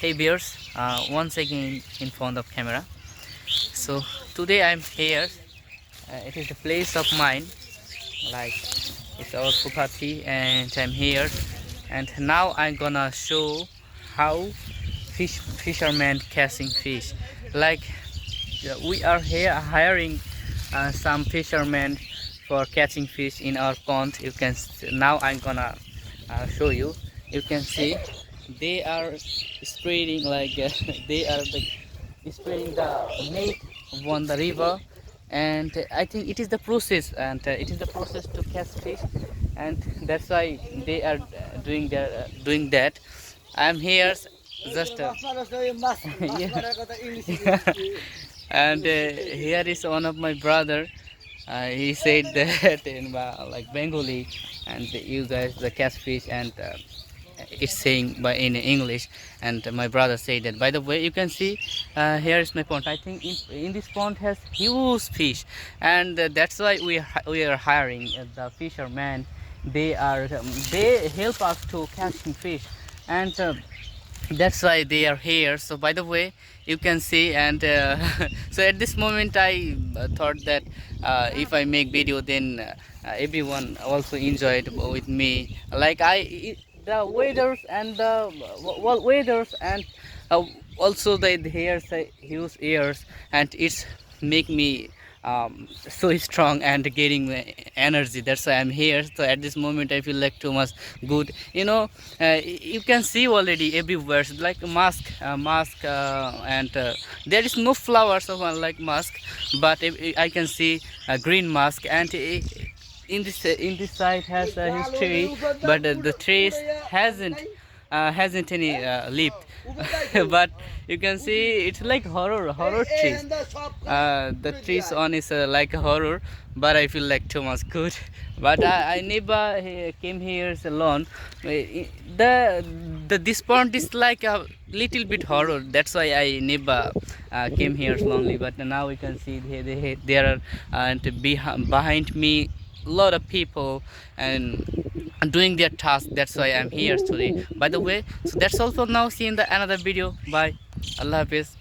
Hey viewers, once again in front of camera. So today I'm here. It is a place of mine, like it's our property, and I'm here. And now I'm gonna show how fishermen catching fish. Like we are here hiring some fishermen for catching fish in our pond. You can now I'm gonna show you. You can see they are spreading like they are like spreading the net on the river, and I think it is the process, and it is the process to catch fish, and that's why they are doing that. I'm here just yeah. And here is one of my brother. He said that in like Bengali, and you guys the catch fish, and it's saying by in English, and my brother said that. By the way, you can see here is my pond. I think in this pond has huge fish, and that's why we are hiring the fishermen. They help us to catching fish, and that's why they are here. So by the way, you can see, and so at this moment I thought that if I make video, then everyone also enjoyed with me, like the weathers and the weathers, and also the hairs, huge ears, and it's make me so strong and getting energy. That's why I'm here. So at this moment I feel like too much good, you can see already everywhere. It's like a mask, and there is no flowers of like mask, but I can see a green mask, and in this side has a huge tree, but the trees hasn't any leaf. But you can see it's like horror trees. The trees on is like a horror, but I feel like too much good. But I never came here alone. The this pond is like a little bit horror. That's why I never came here lonely. But now we can see there are and behind me lot of people and doing their task. That's why I'm here today. By the way, so that's all for now. See you in the another video. Bye. Allah Hafiz.